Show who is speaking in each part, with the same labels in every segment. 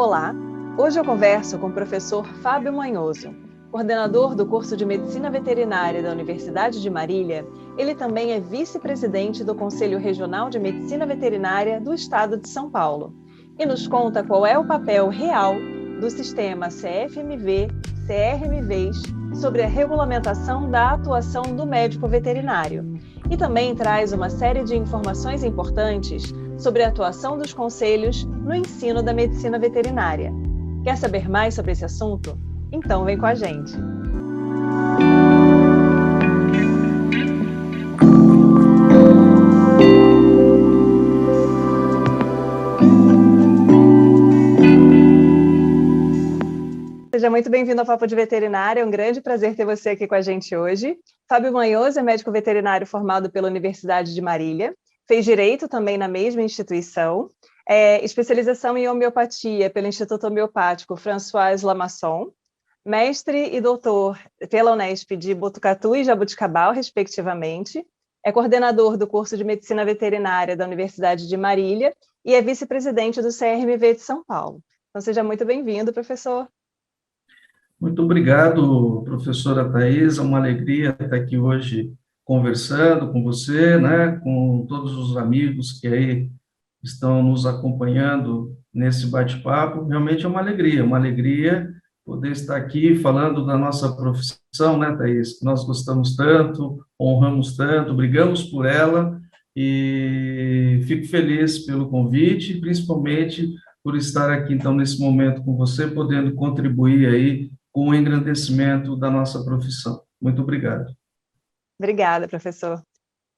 Speaker 1: Olá, hoje eu converso com o professor Fábio Manhoso, coordenador do curso de Medicina Veterinária da Universidade de Marília. Ele também é vice-presidente do Conselho Regional de Medicina Veterinária do Estado de São Paulo e nos conta qual é o papel real do sistema CFMV, CRMVs sobre a regulamentação da atuação do médico veterinário. E também traz uma série de informações importantes sobre a atuação dos conselhos no ensino da medicina veterinária. Quer saber mais sobre esse assunto? Então vem com a gente! Seja muito bem-vindo ao Papo de Veterinária, é um grande prazer ter você aqui com a gente hoje. Fábio Manhoso é médico veterinário formado pela Universidade de Marília, fez Direito também na mesma instituição, especialização em homeopatia pelo Instituto Homeopático François Lamasson, mestre e doutor pela Unesp de Botucatu e Jabuticabal, respectivamente, é coordenador do curso de Medicina Veterinária da Universidade de Marília e é vice-presidente do CRMV de São Paulo. Então, seja muito bem-vindo, professor.
Speaker 2: Muito obrigado, professora Thais, é uma alegria estar aqui hoje conversando com você, né, com todos os amigos que aí estão nos acompanhando nesse bate-papo. Realmente é uma alegria poder estar aqui falando da nossa profissão, né, Thais, que nós gostamos tanto, honramos tanto, brigamos por ela, e fico feliz pelo convite, principalmente por estar aqui, então, nesse momento com você, podendo contribuir aí com o engrandecimento da nossa profissão. Muito obrigado.
Speaker 1: Obrigada, professor.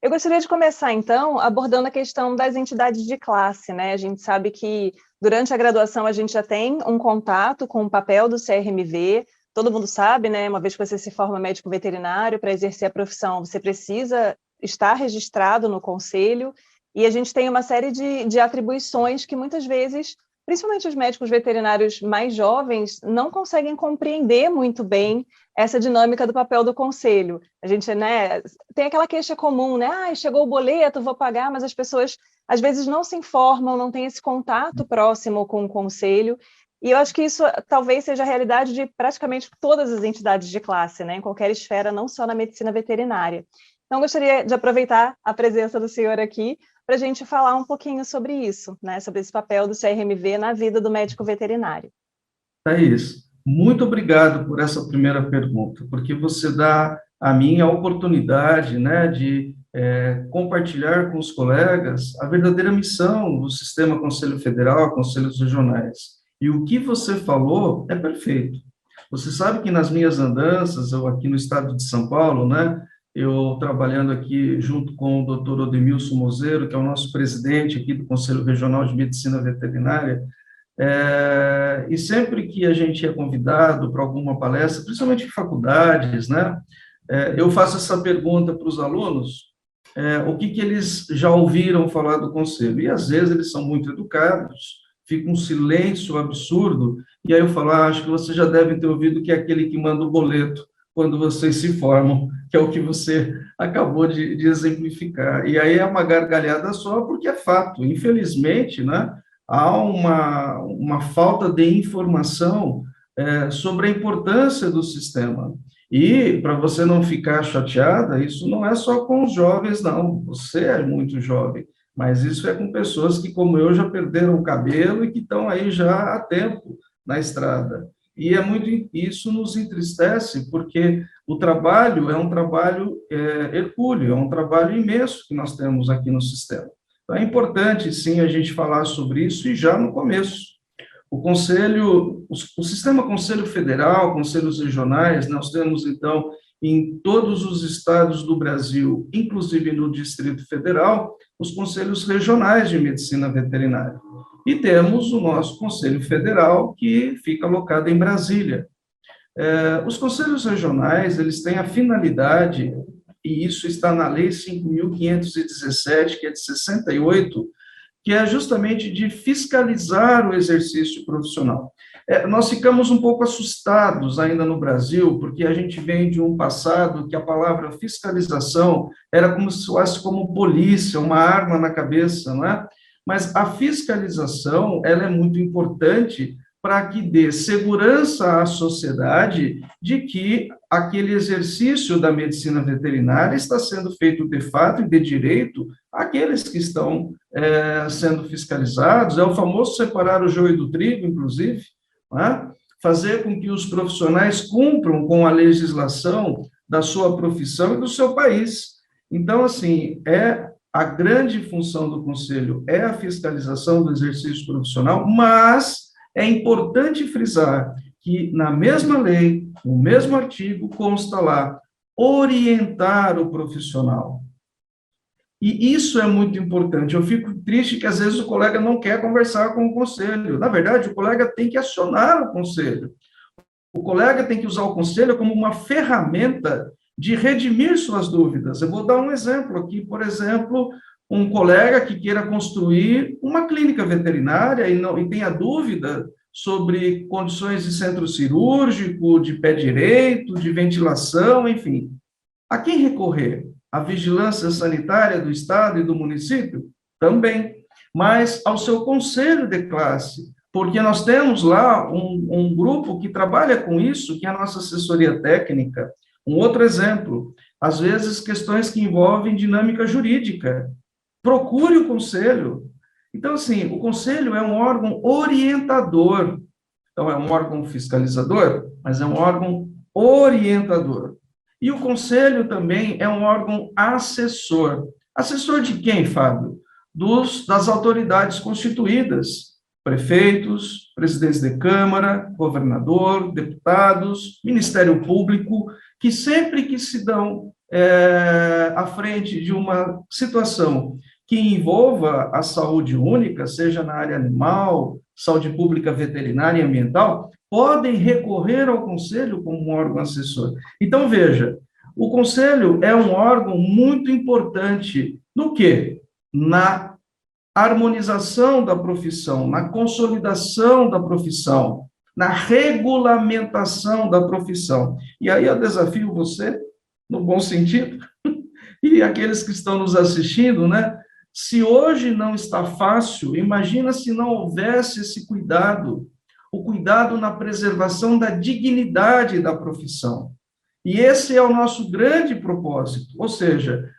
Speaker 1: Eu gostaria de começar, então, abordando a questão das entidades de classe, né? A gente sabe que, durante a graduação, a gente já tem um contato com o papel do CRMV, todo mundo sabe, né? Uma vez que você se forma médico veterinário, para exercer a profissão, você precisa estar registrado no conselho, e a gente tem uma série de atribuições que, muitas vezes, principalmente os médicos veterinários mais jovens, não conseguem compreender muito bem essa dinâmica do papel do conselho. A gente, né, tem aquela queixa comum, né? Chegou o boleto, vou pagar, mas as pessoas, às vezes, não se informam, não têm esse contato próximo com o conselho, e eu acho que isso talvez seja a realidade de praticamente todas as entidades de classe, né, em qualquer esfera, não só na medicina veterinária. Então, gostaria de aproveitar a presença do senhor aqui para a gente falar um pouquinho sobre isso, né, sobre esse papel do CRMV na vida do médico veterinário.
Speaker 2: Thaís, muito obrigado por essa primeira pergunta, porque você dá a mim a oportunidade, né, de compartilhar com os colegas a verdadeira missão do Sistema Conselho Federal, Conselhos Regionais. E o que você falou é perfeito. Você sabe que nas minhas andanças, eu aqui no estado de São Paulo, né, eu trabalhando aqui junto com o Dr. Odemilson Mozeiro, que é o nosso presidente aqui do Conselho Regional de Medicina Veterinária, e sempre que a gente é convidado para alguma palestra, principalmente em faculdades, né, eu faço essa pergunta para os alunos, o que eles já ouviram falar do Conselho, e às vezes eles são muito educados, fica um silêncio absurdo, e aí eu falo, acho que vocês já devem ter ouvido que é aquele que manda o boleto quando vocês se formam, que é o que você acabou de exemplificar. E aí é uma gargalhada só, porque é fato. Infelizmente, né, há uma falta de informação sobre a importância do sistema. E, para você não ficar chateada, isso não é só com os jovens, não. Você é muito jovem, mas isso é com pessoas que, como eu, já perderam o cabelo e que estão aí já há tempo na estrada. E isso nos entristece, porque o trabalho é um trabalho hercúleo, é um trabalho imenso que nós temos aqui no sistema. Então, é importante, sim, a gente falar sobre isso e já no começo. O Sistema Conselho Federal, Conselhos Regionais, nós temos, então, em todos os estados do Brasil, inclusive no Distrito Federal, os Conselhos Regionais de Medicina Veterinária. E temos o nosso Conselho Federal, que fica alocado em Brasília. Os conselhos regionais, eles têm a finalidade, e isso está na Lei 5.517, que é de 68, que é justamente de fiscalizar o exercício profissional. Nós ficamos um pouco assustados ainda no Brasil, porque a gente vem de um passado que a palavra fiscalização era como se fosse como polícia, uma arma na cabeça, não é? Mas a fiscalização, ela é muito importante para que dê segurança à sociedade de que aquele exercício da medicina veterinária está sendo feito de fato e de direito àqueles que estão sendo fiscalizados. É o famoso separar o joio do trigo, inclusive, né? Fazer com que os profissionais cumpram com a legislação da sua profissão e do seu país. Então, assim, a grande função do Conselho é a fiscalização do exercício profissional, mas é importante frisar que, na mesma lei, no mesmo artigo, consta lá, orientar o profissional. E isso é muito importante. Eu fico triste que, às vezes, o colega não quer conversar com o Conselho. Na verdade, o colega tem que acionar o Conselho. O colega tem que usar o Conselho como uma ferramenta de redimir suas dúvidas. Eu vou dar um exemplo aqui, por exemplo, um colega que queira construir uma clínica veterinária e tenha dúvida sobre condições de centro cirúrgico, de pé direito, de ventilação, enfim. A quem recorrer? A vigilância sanitária do Estado e do município? Também. Mas ao seu conselho de classe, porque nós temos lá um grupo que trabalha com isso, que é a nossa assessoria técnica. Um outro exemplo, às vezes questões que envolvem dinâmica jurídica. Procure o conselho. Então, assim, o conselho é um órgão orientador. Então, é um órgão fiscalizador, mas é um órgão orientador. E o conselho também é um órgão assessor. Assessor de quem, Fábio? Das autoridades constituídas, prefeitos, presidentes de Câmara, governador, deputados, Ministério Público, que sempre que se dão à frente de uma situação que envolva a saúde única, seja na área animal, saúde pública veterinária e ambiental, podem recorrer ao Conselho como um órgão assessor. Então, veja, o Conselho é um órgão muito importante no quê? Na harmonização da profissão, na consolidação da profissão, na regulamentação da profissão. E aí eu desafio você, no bom sentido, e aqueles que estão nos assistindo, né? Se hoje não está fácil, imagina se não houvesse esse cuidado, o cuidado na preservação da dignidade da profissão. E esse é o nosso grande propósito, ou seja,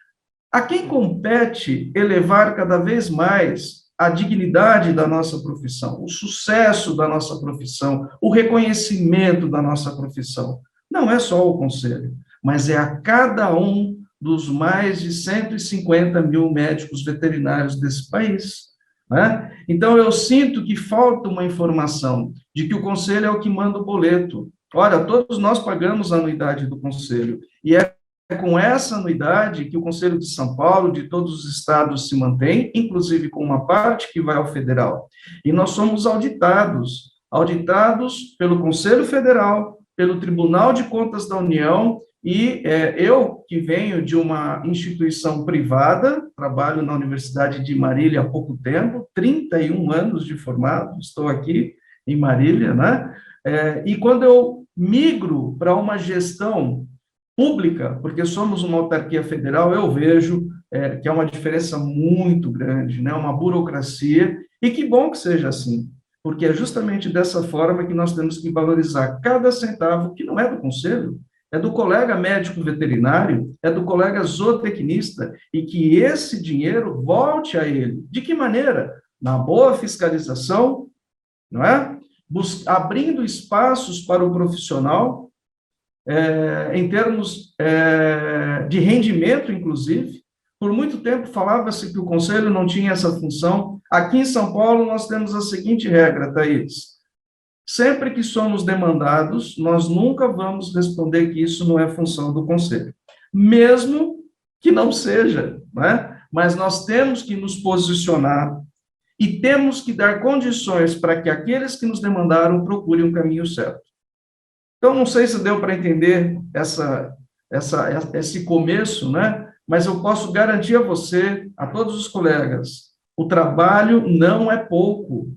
Speaker 2: a quem compete elevar cada vez mais a dignidade da nossa profissão, o sucesso da nossa profissão, o reconhecimento da nossa profissão. Não é só o Conselho, mas é a cada um dos mais de 150 mil médicos veterinários desse país. Né? Então, eu sinto que falta uma informação de que o Conselho é o que manda o boleto. Ora, todos nós pagamos a anuidade do Conselho, e é com essa anuidade que o Conselho de São Paulo, de todos os estados, se mantém, inclusive com uma parte que vai ao federal. E nós somos auditados pelo Conselho Federal, pelo Tribunal de Contas da União, e eu, que venho de uma instituição privada, trabalho na Universidade de Marília há pouco tempo, 31 anos de formado, estou aqui em Marília, né? E quando eu migro para uma gestão pública, porque somos uma autarquia federal, eu vejo que é uma diferença muito grande, né? Uma burocracia, e que bom que seja assim, porque é justamente dessa forma que nós temos que valorizar cada centavo, que não é do Conselho, é do colega médico veterinário, é do colega zootecnista, e que esse dinheiro volte a ele. De que maneira? Na boa fiscalização, não é? Abrindo espaços para o profissional, em termos de rendimento, inclusive. Por muito tempo falava-se que o Conselho não tinha essa função. Aqui em São Paulo, nós temos a seguinte regra, Thaís: sempre que somos demandados, nós nunca vamos responder que isso não é função do Conselho, mesmo que não seja, né? Mas nós temos que nos posicionar e temos que dar condições para que aqueles que nos demandaram procurem o caminho certo. Então, não sei se deu para entender esse começo, né? Mas eu posso garantir a você, a todos os colegas, o trabalho não é pouco.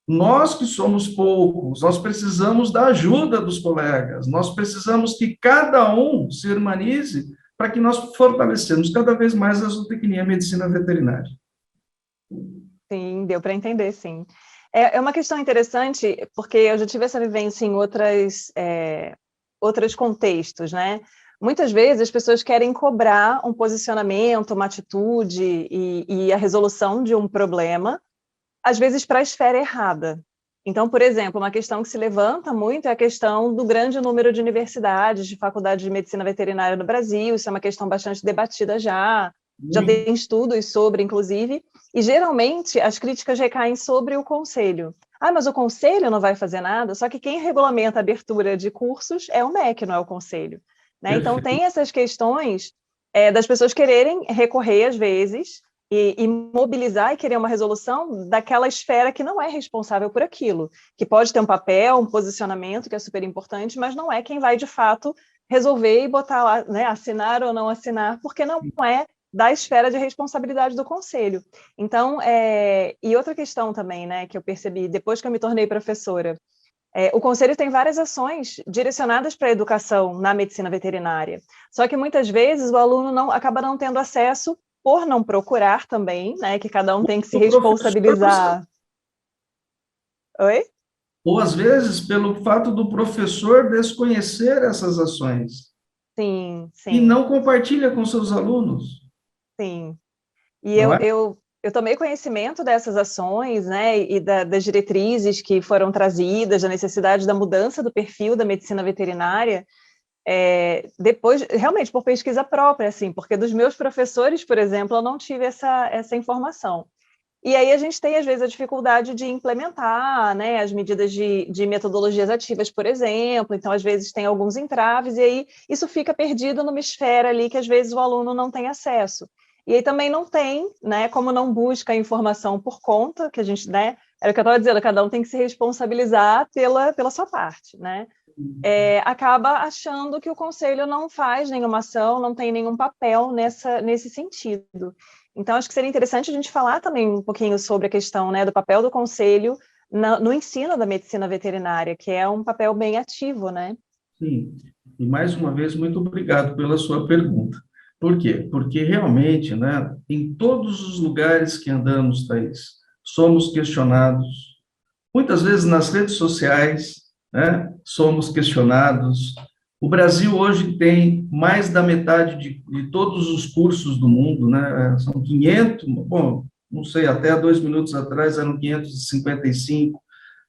Speaker 2: Nós que somos poucos, nós precisamos da ajuda dos colegas, nós precisamos que cada um se humanize para que nós fortalecemos cada vez mais a zootecnia e a medicina veterinária.
Speaker 1: Sim, deu para entender, sim. É uma questão interessante, porque eu já tive essa vivência em outros contextos, né? Muitas vezes as pessoas querem cobrar um posicionamento, uma atitude e a resolução de um problema, às vezes para a esfera errada. Então, por exemplo, uma questão que se levanta muito é a questão do grande número de universidades, de faculdades de medicina veterinária no Brasil. Isso é uma questão bastante debatida já
Speaker 2: Muito.
Speaker 1: tem estudos sobre, inclusive, e geralmente as críticas recaem sobre o conselho. Ah, mas o conselho não vai fazer nada, só que quem regulamenta a abertura de cursos é o MEC, não é o conselho. Né? Então,
Speaker 2: Perfeito.
Speaker 1: tem essas questões das pessoas quererem recorrer, às vezes, e mobilizar e querer uma resolução daquela esfera que não é responsável por aquilo, que pode ter um papel, um posicionamento que é super importante, mas não é quem vai, de fato, resolver e botar lá, né, assinar ou não assinar, porque não é da esfera de responsabilidade do conselho. Então, e outra questão também, né, que eu percebi depois que eu me tornei professora, o conselho tem várias ações direcionadas para a educação na medicina veterinária, só que muitas vezes o aluno acaba não tendo acesso por não procurar também, né, que cada um tem que se
Speaker 2: O professor,
Speaker 1: responsabilizar. Oi?
Speaker 2: ou às vezes pelo fato do professor desconhecer essas ações
Speaker 1: Sim,
Speaker 2: e
Speaker 1: sim,
Speaker 2: não compartilha com seus alunos,
Speaker 1: sim. E
Speaker 2: não é?
Speaker 1: eu tomei conhecimento dessas ações, né, e das diretrizes que foram trazidas, da necessidade da mudança do perfil da medicina veterinária, depois, realmente, por pesquisa própria, assim, porque dos meus professores, por exemplo, eu não tive essa informação. E aí a gente tem, às vezes, a dificuldade de implementar, né, as medidas de metodologias ativas, por exemplo, então, às vezes, tem alguns entraves, e aí isso fica perdido numa esfera ali que, às vezes, o aluno não tem acesso. E aí também não tem, né, como não busca a informação por conta, que a gente, né, era o que eu estava dizendo, cada um tem que se responsabilizar pela sua parte, né? Acaba achando que o conselho não faz nenhuma ação, não tem nenhum papel nesse sentido. Então, acho que seria interessante a gente falar também um pouquinho sobre a questão, né, do papel do conselho no ensino da medicina veterinária, que é um papel bem ativo, né?
Speaker 2: Sim. E mais uma vez, muito obrigado pela sua pergunta. Por quê? Porque realmente, né, em todos os lugares que andamos, Thaís, somos questionados. Muitas vezes nas redes sociais, né, somos questionados. O Brasil hoje tem mais da metade de todos os cursos do mundo, né? São 500, bom, não sei, até 2 minutos atrás eram 555.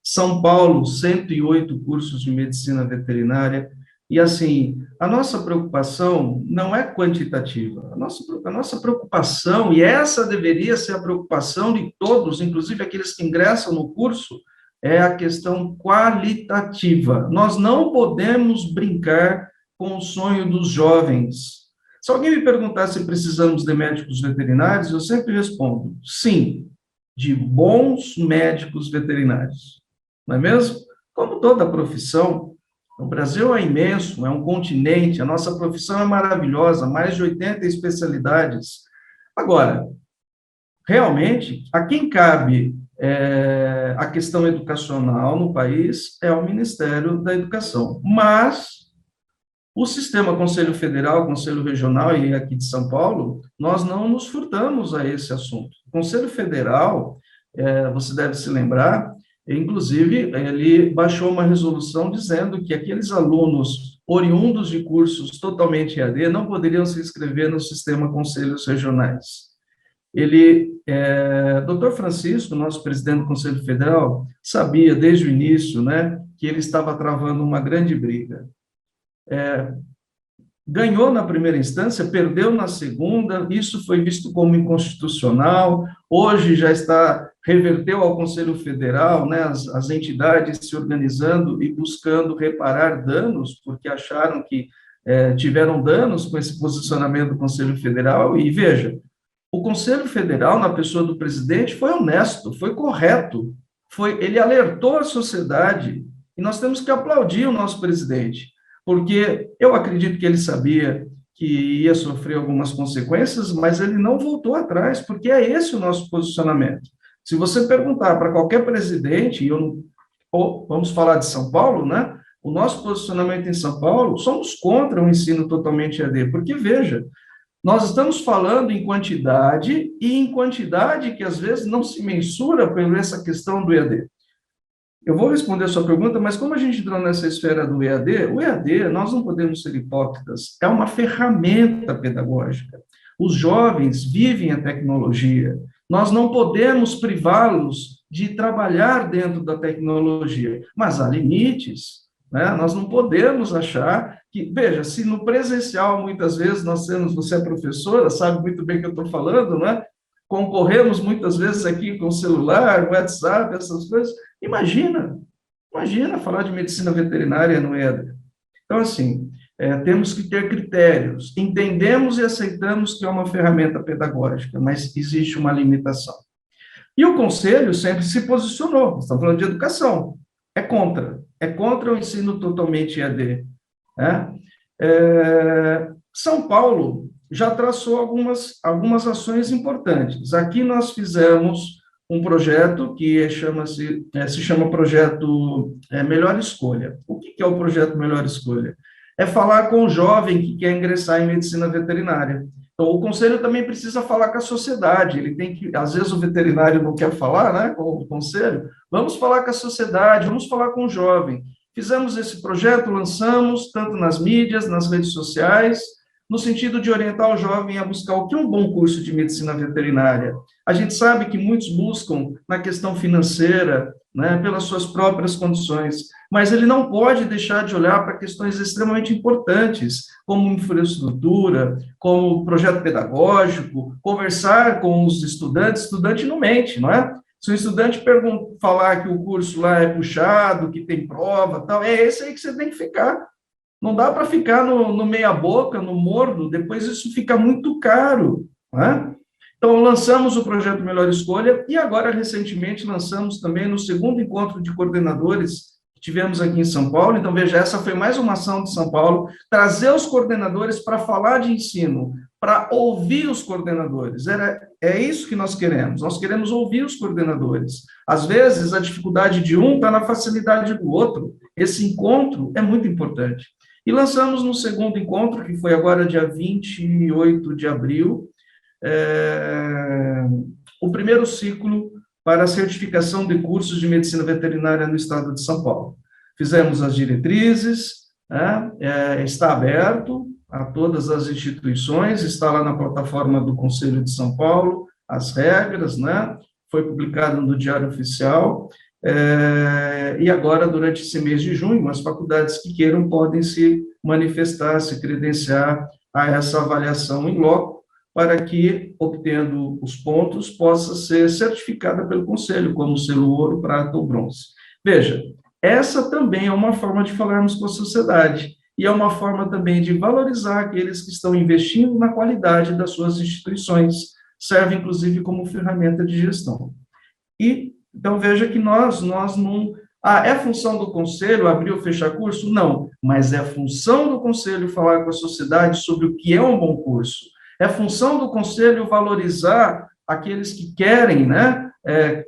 Speaker 2: São Paulo, 108 cursos de medicina veterinária. E, assim, a nossa preocupação não é quantitativa. A nossa preocupação, e essa deveria ser a preocupação de todos, inclusive aqueles que ingressam no curso, é a questão qualitativa. Nós não podemos brincar com o sonho dos jovens. Se alguém me perguntar se precisamos de médicos veterinários, eu sempre respondo: sim, de bons médicos veterinários. Não é mesmo? Como toda profissão, o Brasil é imenso, é um continente, a nossa profissão é maravilhosa, mais de 80 especialidades. Agora, realmente, a quem cabe a questão educacional no país é o Ministério da Educação. Mas o sistema Conselho Federal, Conselho Regional e aqui de São Paulo, nós não nos furtamos a esse assunto. O Conselho Federal, você deve se lembrar, inclusive, ele baixou uma resolução dizendo que aqueles alunos oriundos de cursos totalmente EAD não poderiam se inscrever no sistema Conselhos Regionais. Dr. Francisco, nosso presidente do Conselho Federal, sabia desde o início, né, que ele estava travando uma grande briga. Ganhou na primeira instância, perdeu na segunda, isso foi visto como inconstitucional, hoje já reverteu ao Conselho Federal, né, as entidades se organizando e buscando reparar danos, porque acharam que tiveram danos com esse posicionamento do Conselho Federal, e veja, o Conselho Federal, na pessoa do presidente, foi honesto, foi correto, ele alertou a sociedade, e nós temos que aplaudir o nosso presidente, porque eu acredito que ele sabia que ia sofrer algumas consequências, mas ele não voltou atrás, porque é esse o nosso posicionamento. Se você perguntar para qualquer presidente, vamos falar de São Paulo, né? O nosso posicionamento em São Paulo, somos contra o ensino totalmente EAD, porque, veja, Nós estamos falando em quantidade, e em quantidade que às vezes não se mensura por essa questão do EAD. Eu vou responder a sua pergunta, mas como a gente entrou nessa esfera do EAD, o EAD, nós não podemos ser hipócritas, é uma ferramenta pedagógica. Os jovens vivem a tecnologia. Nós não podemos privá-los de trabalhar dentro da tecnologia, mas há limites, né? Nós não podemos achar que, veja, se no presencial, muitas vezes, nós temos, você é professora, sabe muito bem o que eu estou falando, né? Concorremos muitas vezes aqui com celular, WhatsApp, essas coisas. Imagina falar de medicina veterinária no EAD. Então, assim, temos que ter critérios. Entendemos e aceitamos que é uma ferramenta pedagógica, mas existe uma limitação. E o Conselho sempre se posicionou, estamos falando de educação, é contra o ensino totalmente EAD. Né? São Paulo já traçou algumas ações importantes. Aqui nós fizemos um projeto que se chama Projeto Melhor Escolha. O que é o Projeto Melhor Escolha? É falar com o jovem que quer ingressar em medicina veterinária. Então, o conselho também precisa falar com a sociedade, ele tem que, às vezes o veterinário não quer falar, né, com o conselho, vamos falar com a sociedade, vamos falar com o jovem. Fizemos esse projeto, lançamos, tanto nas mídias, nas redes sociais, no sentido de orientar o jovem a buscar o que é um bom curso de medicina veterinária. A gente sabe que muitos buscam na questão financeira, né, pelas suas próprias condições, mas ele não pode deixar de olhar para questões extremamente importantes, como infraestrutura, como projeto pedagógico, conversar com os estudantes, estudante não mente, não é? Se o estudante falar que o curso lá é puxado, que tem prova, tal, é esse aí que você tem que ficar. Não dá para ficar no meia-boca, no morno, depois isso fica muito caro. Né? Então, lançamos o projeto Melhor Escolha e agora, recentemente, lançamos também no segundo encontro de coordenadores que tivemos aqui em São Paulo. Então, veja, essa foi mais uma ação de São Paulo, trazer os coordenadores para falar de ensino, para ouvir os coordenadores. É isso que nós queremos ouvir os coordenadores. Às vezes, a dificuldade de um está na facilidade do outro. Esse encontro é muito importante. E lançamos no segundo encontro, que foi agora dia 28 de abril, o primeiro ciclo para a certificação de cursos de medicina veterinária no estado de São Paulo. Fizemos as diretrizes, né, está aberto a todas as instituições, está lá na plataforma do Conselho de São Paulo, as regras, né, foi publicado no Diário Oficial, e agora, durante esse mês de junho, as faculdades que queiram podem se manifestar, se credenciar a essa avaliação em loco, para que, obtendo os pontos, possa ser certificada pelo Conselho, como selo ouro, prata ou bronze. Veja, essa também é uma forma de falarmos com a sociedade, e é uma forma também de valorizar aqueles que estão investindo na qualidade das suas instituições, serve, inclusive, como ferramenta de gestão. Então, veja que nós não... é função do Conselho abrir ou fechar curso? Não, mas é função do Conselho falar com a sociedade sobre o que é um bom curso. É função do Conselho valorizar aqueles que querem, né,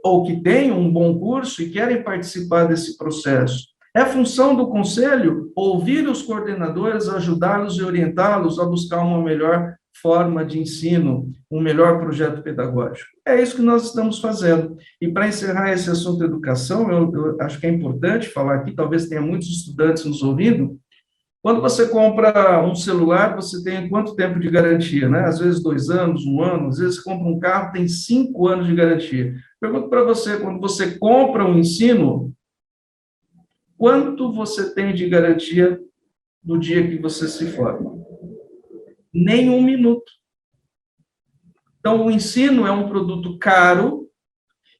Speaker 2: ou que têm um bom curso e querem participar desse processo. É função do Conselho ouvir os coordenadores, ajudá-los e orientá-los a buscar uma melhor forma de ensino, um melhor projeto pedagógico. É isso que nós estamos fazendo. E para encerrar esse assunto educação, eu acho que é importante falar aqui, talvez tenha muitos estudantes nos ouvindo, quando você compra um celular, você tem quanto tempo de garantia, né? Às vezes 2 anos, 1 ano, às vezes você compra um carro, tem 5 anos de garantia. Pergunto para você, quando você compra um ensino, quanto você tem de garantia no dia que você se forma? Nem 1 minuto. Então, o ensino é um produto caro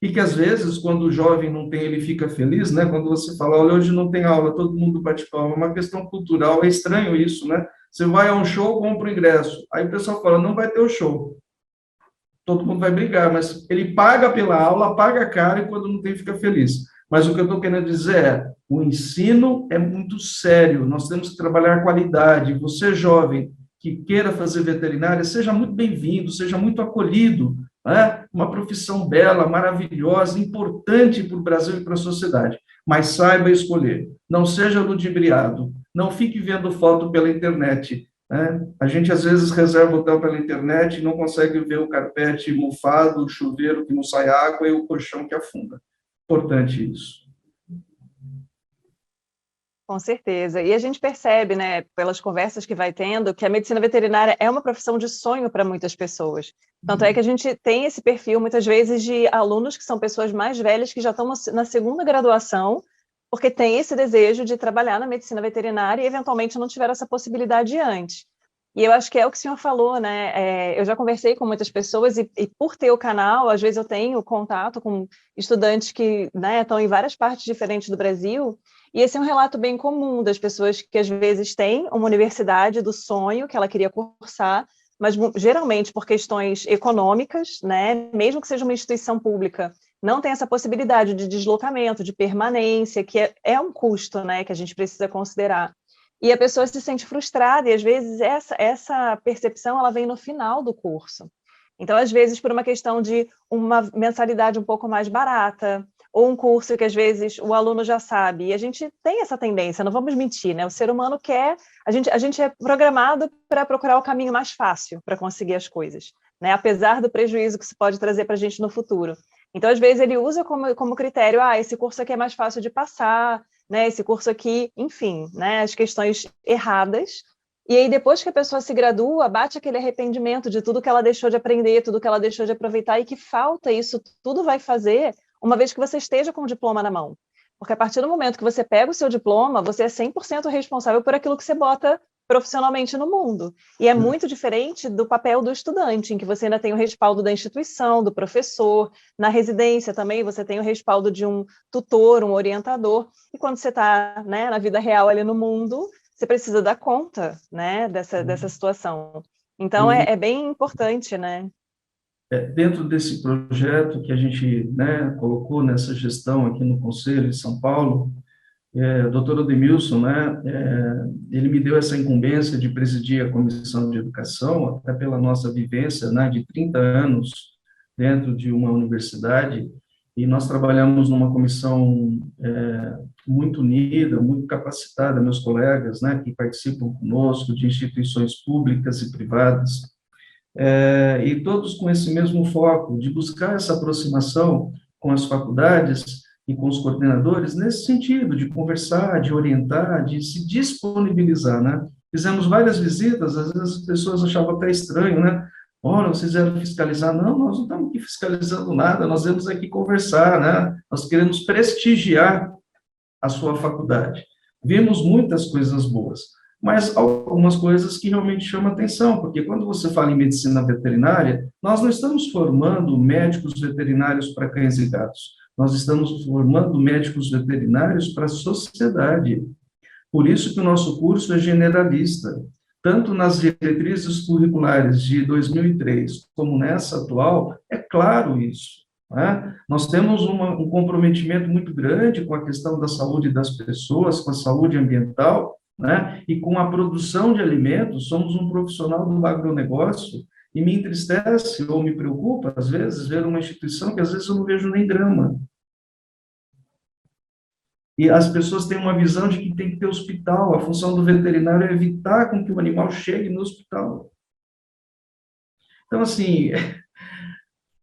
Speaker 2: e que, às vezes, quando o jovem não tem, ele fica feliz, né? Quando você fala, olha, hoje não tem aula, todo mundo bate palma, é uma questão cultural, é estranho isso, né? Você vai a um show, compra o ingresso, aí o pessoal fala, não vai ter o show. Todo mundo vai brigar, mas ele paga pela aula, paga caro e quando não tem, fica feliz. Mas o que eu estou querendo dizer é, o ensino é muito sério, nós temos que trabalhar qualidade. Você, jovem, que queira fazer veterinária, seja muito bem-vindo, seja muito acolhido, né? Uma profissão bela, maravilhosa, importante para o Brasil e para a sociedade, mas saiba escolher, não seja ludibriado, não fique vendo foto pela internet, né? A gente, às vezes, reserva hotel pela internet e não consegue ver o carpete mofado, o chuveiro que não sai água e o colchão que afunda. Importante isso.
Speaker 1: Com certeza. E a gente percebe, né, pelas conversas que vai tendo, que a medicina veterinária é uma profissão de sonho para muitas pessoas. Tanto é que a gente tem esse perfil, muitas vezes, de alunos que são pessoas mais velhas, que já estão na segunda graduação, porque tem esse desejo de trabalhar na medicina veterinária e, eventualmente, não tiveram essa possibilidade antes. E eu acho que é o que o senhor falou, né? Eu já conversei com muitas pessoas e por ter o canal, às vezes eu tenho contato com estudantes que, né, estão em várias partes diferentes do Brasil, e esse é um relato bem comum das pessoas que às vezes têm uma universidade do sonho que ela queria cursar, mas geralmente por questões econômicas, né, mesmo que seja uma instituição pública, não tem essa possibilidade de deslocamento, de permanência, que é um custo, né, que a gente precisa considerar. E a pessoa se sente frustrada, e às vezes essa percepção ela vem no final do curso. Então, às vezes, por uma questão de uma mensalidade um pouco mais barata, ou um curso que às vezes o aluno já sabe, e a gente tem essa tendência, não vamos mentir, né? O ser humano quer, a gente é programado para procurar o caminho mais fácil para conseguir as coisas, né? Apesar do prejuízo que isso pode trazer para a gente no futuro. Então, às vezes, ele usa como critério, esse curso aqui é mais fácil de passar, né? Esse curso aqui, enfim, né? As questões erradas. E aí, depois que a pessoa se gradua, bate aquele arrependimento de tudo que ela deixou de aprender, tudo que ela deixou de aproveitar, e que falta isso tudo vai fazer uma vez que você esteja com o diploma na mão. Porque a partir do momento que você pega o seu diploma, você é 100% responsável por aquilo que você bota profissionalmente no mundo. E é muito diferente do papel do estudante, em que você ainda tem o respaldo da instituição, do professor. Na residência também você tem o respaldo de um tutor, um orientador. E quando você está, né, na vida real ali no mundo, você precisa dar conta, né, dessa situação. Então, é bem importante, né?
Speaker 2: Dentro desse projeto que a gente, né, colocou nessa gestão aqui no Conselho de São Paulo, o doutor Odemilson, né, ele me deu essa incumbência de presidir a Comissão de Educação, até pela nossa vivência, né, de 30 anos dentro de uma universidade, e nós trabalhamos numa comissão muito unida, muito capacitada, meus colegas, né, que participam conosco, de instituições públicas e privadas, e todos com esse mesmo foco, de buscar essa aproximação com as faculdades e com os coordenadores, nesse sentido, de conversar, de orientar, de se disponibilizar, né? Fizemos várias visitas, às vezes as pessoas achavam até estranho, né? Olha, vocês vieram fiscalizar. Não, nós não estamos aqui fiscalizando nada, nós viemos aqui conversar, né? Nós queremos prestigiar a sua faculdade. Vimos muitas coisas boas, mas algumas coisas que realmente chamam atenção, porque quando você fala em medicina veterinária, nós não estamos formando médicos veterinários para cães e gatos, nós estamos formando médicos veterinários para a sociedade. Por isso que o nosso curso é generalista, tanto nas diretrizes curriculares de 2003, como nessa atual, é claro isso. Né? Nós temos um comprometimento muito grande com a questão da saúde das pessoas, com a saúde ambiental, né? E com a produção de alimentos. Somos um profissional do agronegócio, e me entristece ou me preocupa, às vezes, ver uma instituição que às vezes eu não vejo nem grama. E as pessoas têm uma visão de que tem que ter hospital. A função do veterinário é evitar com que o animal chegue no hospital. Então, assim,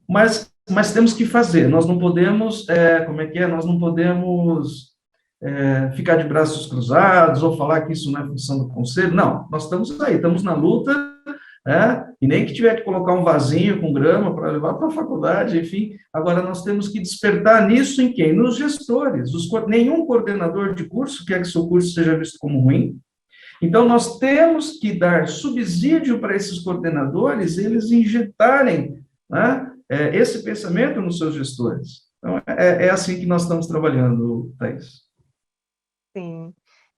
Speaker 2: mas temos que fazer. Nós não podemos, Nós não podemos ficar de braços cruzados ou falar que isso não é função do conselho. Não, nós estamos aí, estamos na luta, e nem que tiver que colocar um vasinho com grama para levar para a faculdade, enfim. Agora, nós temos que despertar nisso em quem? Nos gestores. Nenhum coordenador de curso quer que seu curso seja visto como ruim. Então, nós temos que dar subsídio para esses coordenadores, eles injetarem, né, esse pensamento nos seus gestores. Então, é assim que nós estamos trabalhando, Thais.
Speaker 1: Sim.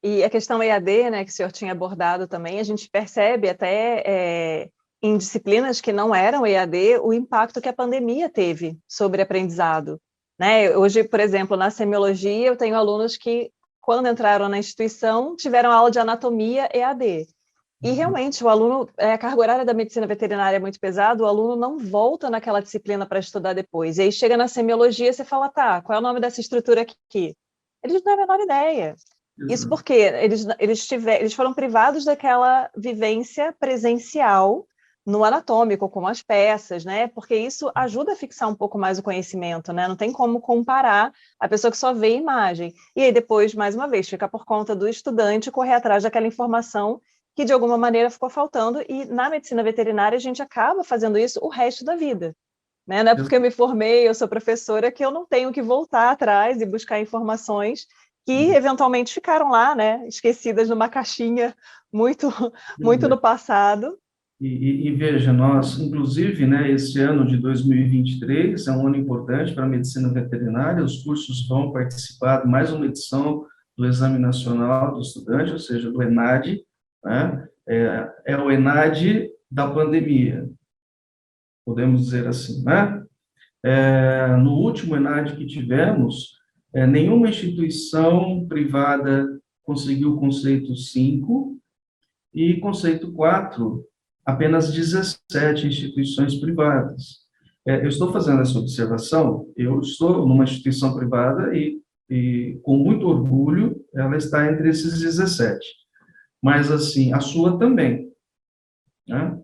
Speaker 1: E a questão EAD, né, que o senhor tinha abordado também, a gente percebe até em disciplinas que não eram EAD o impacto que a pandemia teve sobre aprendizado. Né? Hoje, por exemplo, na semiologia, eu tenho alunos que, quando entraram na instituição, tiveram aula de anatomia EAD. E realmente, o aluno, a carga horária da medicina veterinária é muito pesada, o aluno não volta naquela disciplina para estudar depois. E aí chega na semiologia, você fala, tá, qual é o nome dessa estrutura aqui? Eles não têm a menor ideia. Isso
Speaker 2: exato.
Speaker 1: porque eles foram privados daquela vivência presencial no anatômico, com as peças, né? Porque isso ajuda a fixar um pouco mais o conhecimento, né? Não tem como comparar a pessoa que só vê a imagem. E aí depois, mais uma vez, fica por conta do estudante correr atrás daquela informação que de alguma maneira ficou faltando, e na medicina veterinária a gente acaba fazendo isso o resto da vida. Né? Não é porque eu me formei, eu sou professora, que eu não tenho que voltar atrás e buscar informações que eventualmente ficaram lá, né, esquecidas numa caixinha muito, muito no passado.
Speaker 2: E veja, nós, inclusive, né, esse ano de 2023 é um ano importante para a medicina veterinária, os cursos vão participar de mais uma edição do Exame Nacional do Estudante, ou seja, do ENAD, né? É o ENAD da pandemia, podemos dizer assim, né? No último ENAD que tivemos, nenhuma instituição privada conseguiu o conceito 5 e conceito 4, apenas 17 instituições privadas. Eu estou fazendo essa observação, eu estou numa instituição privada e com muito orgulho, ela está entre esses 17. Mas, assim, a sua também, né?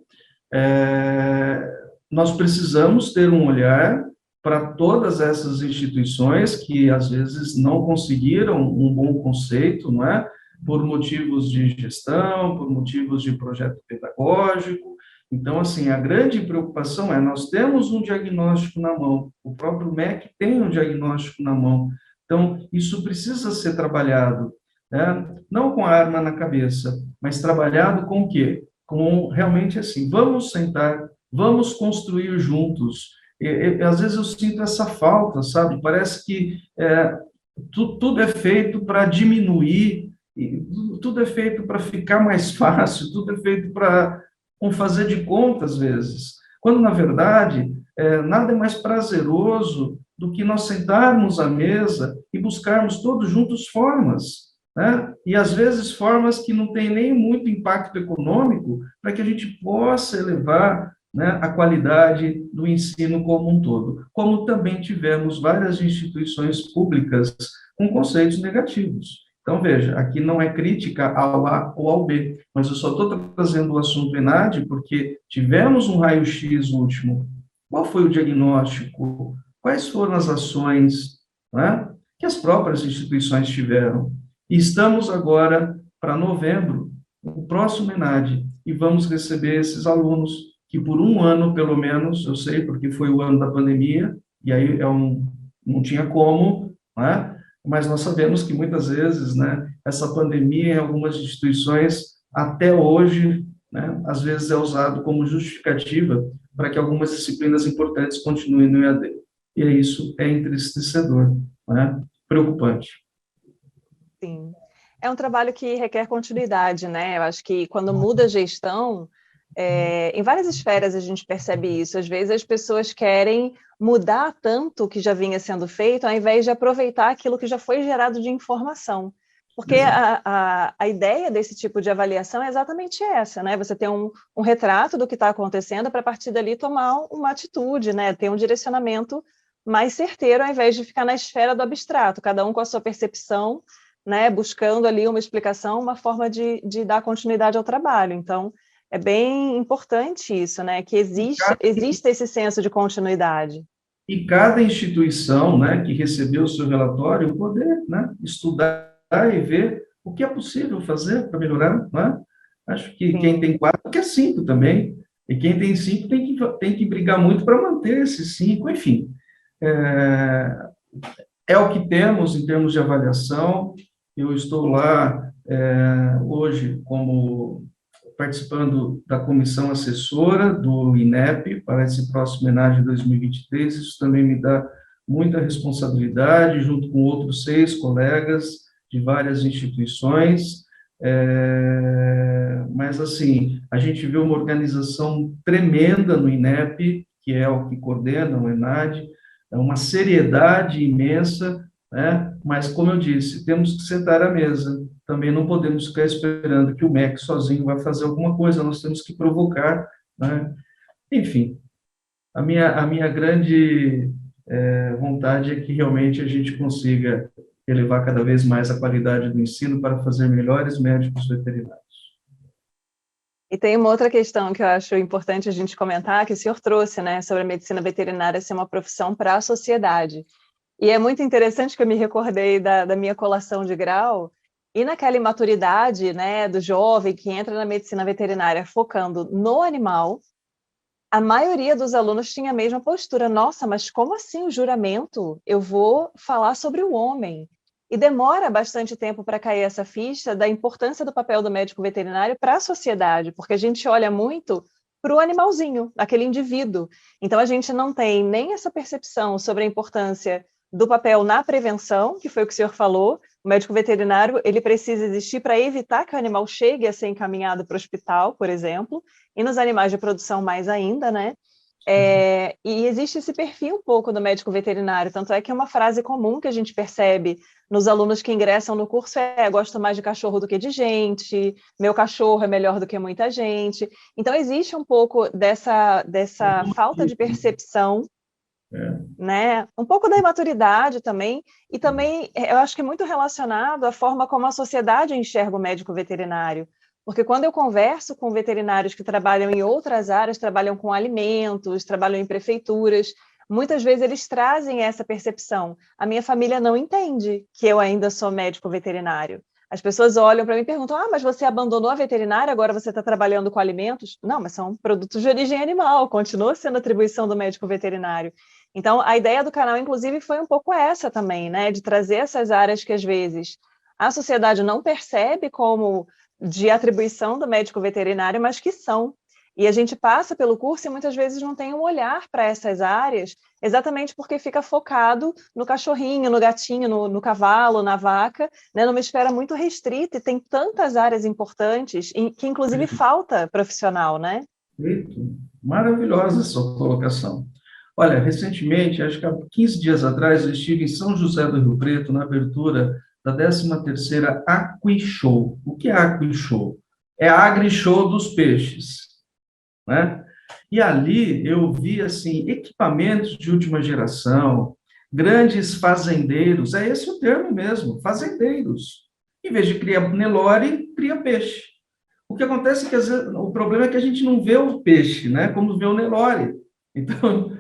Speaker 2: Nós precisamos ter um olhar para todas essas instituições que, às vezes, não conseguiram um bom conceito, não é? Por motivos de gestão, por motivos de projeto pedagógico. Então, assim, a grande preocupação é, nós temos um diagnóstico na mão, o próprio MEC tem um diagnóstico na mão, então, isso precisa ser trabalhado, né? Não com a arma na cabeça, mas trabalhado com o quê? Com, realmente, assim, vamos sentar, vamos construir juntos. Às vezes eu sinto essa falta, sabe? Parece que tudo é feito para diminuir, tudo é feito para ficar mais fácil, tudo é feito para fazer de conta, às vezes. Quando, na verdade, nada é mais prazeroso do que nós sentarmos à mesa e buscarmos todos juntos formas, né? E, às vezes, formas que não têm nem muito impacto econômico, para que a gente possa elevar, né, a qualidade do ensino como um todo. Como também tivemos várias instituições públicas com conceitos negativos. Então, veja, aqui não é crítica ao A ou ao B, mas eu só estou trazendo o assunto ENAD porque tivemos um raio-x último. Qual foi o diagnóstico? Quais foram as ações, né, que as próprias instituições tiveram? E estamos agora para novembro, o próximo ENAD, e vamos receber esses alunos que por um ano, pelo menos, eu sei, porque foi o ano da pandemia, e aí não tinha como, né? Mas nós sabemos que muitas vezes, né, essa pandemia em algumas instituições, até hoje, né, às vezes é usado como justificativa para que algumas disciplinas importantes continuem no EAD. E isso é entristecedor, né? Preocupante.
Speaker 1: Sim. É um trabalho que requer continuidade, né? Eu acho que quando muda a gestão, em várias esferas a gente percebe isso. Às vezes as pessoas querem mudar tanto o que já vinha sendo feito, ao invés de aproveitar aquilo que já foi gerado de informação. Porque
Speaker 2: Exato.
Speaker 1: a ideia desse tipo de avaliação é exatamente essa, né? Você ter um retrato do que está acontecendo para, a partir dali, tomar uma atitude, né? Ter um direcionamento mais certeiro, ao invés de ficar na esfera do abstrato, cada um com a sua percepção, né, buscando ali uma explicação, uma forma de dar continuidade ao trabalho. Então, é bem importante isso, né, que exista esse senso de continuidade.
Speaker 2: E cada instituição, né, que recebeu o seu relatório, poder, né, estudar e ver o que é possível fazer para melhorar, né? Acho que quem
Speaker 1: Sim.
Speaker 2: tem 4 quer 5 também, e quem tem 5 tem que brigar muito para manter esses 5, enfim. É, é o que temos em termos de avaliação. Eu estou lá hoje como participando da comissão assessora do INEP para esse próximo ENAD 2023. Isso também me dá muita responsabilidade, junto com outros 6 colegas de várias instituições. Mas, assim, a gente vê uma organização tremenda no INEP, que é o que coordena o ENAD, é uma seriedade imensa, né? Mas, como eu disse, temos que sentar à mesa. Também não podemos ficar esperando que o MEC sozinho vai fazer alguma coisa, nós temos que provocar, né? Enfim, a minha grande vontade é que realmente a gente consiga elevar cada vez mais a qualidade do ensino para fazer melhores médicos veterinários.
Speaker 1: E tem uma outra questão que eu acho importante a gente comentar, que o senhor trouxe, né, sobre a medicina veterinária ser uma profissão para a sociedade. E é muito interessante que eu me recordei da minha colação de grau, e naquela imaturidade, né, do jovem que entra na medicina veterinária focando no animal, a maioria dos alunos tinha a mesma postura. Nossa, mas como assim o juramento? Eu vou falar sobre o homem. E demora bastante tempo para cair essa ficha da importância do papel do médico veterinário para a sociedade, porque a gente olha muito para o animalzinho, aquele indivíduo. Então, a gente não tem nem essa percepção sobre a importância do papel na prevenção, que foi o que o senhor falou. O médico veterinário, ele precisa existir para evitar que o animal chegue a ser encaminhado para o hospital, por exemplo, e nos animais de produção mais ainda, né? E existe esse perfil um pouco do médico veterinário, tanto é que uma frase comum que a gente percebe nos alunos que ingressam no curso gosto mais de cachorro do que de gente, meu cachorro é melhor do que muita gente. Então, existe um pouco dessa falta de percepção, né? Um pouco da imaturidade também, e também eu acho que é muito relacionado à forma como a sociedade enxerga o médico veterinário. Porque quando eu converso com veterinários que trabalham em outras áreas, trabalham com alimentos, trabalham em prefeituras, muitas vezes eles trazem essa percepção. A minha família não entende que eu ainda sou médico veterinário. As pessoas olham para mim e perguntam, mas você abandonou a veterinária, agora você está trabalhando com alimentos? Não, mas são produtos de origem animal, continua sendo atribuição do médico veterinário. Então, a ideia do canal, inclusive, foi um pouco essa também, né? De trazer essas áreas que, às vezes, a sociedade não percebe como de atribuição do médico veterinário, mas que são. E a gente passa pelo curso e muitas vezes não tem um olhar para essas áreas, exatamente porque fica focado no cachorrinho, no gatinho, no cavalo, na vaca, né, numa esfera muito restrita, e tem tantas áreas importantes que, inclusive, falta profissional, né?
Speaker 2: Perfeito. Maravilhosa a sua colocação. Olha, recentemente, acho que há 15 dias atrás, eu estive em São José do Rio Preto, na abertura da 13ª AquiShow. O que é AquiShow? É a AgriShow dos peixes, né? E ali eu vi, assim, equipamentos de última geração, grandes fazendeiros, é esse o termo mesmo, fazendeiros. Em vez de criar Nelore, cria peixe. O que acontece é que, às vezes, o problema é que a gente não vê o peixe, né, como vê o Nelore. Então,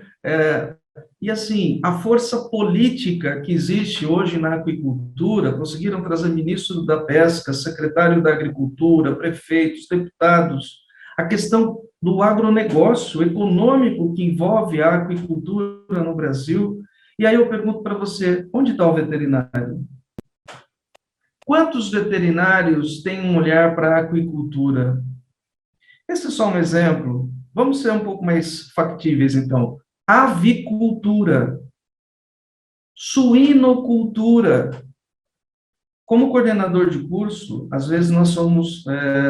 Speaker 2: e assim, a força política que existe hoje na aquicultura, conseguiram trazer ministro da Pesca, secretário da Agricultura, prefeitos, deputados, a questão do agronegócio econômico que envolve a aquicultura no Brasil. E aí eu pergunto para você, onde está o veterinário? Quantos veterinários têm um olhar para a aquicultura? Esse é só um exemplo. Vamos ser um pouco mais factíveis, então. Avicultura, suinocultura. Como coordenador de curso, às vezes nós somos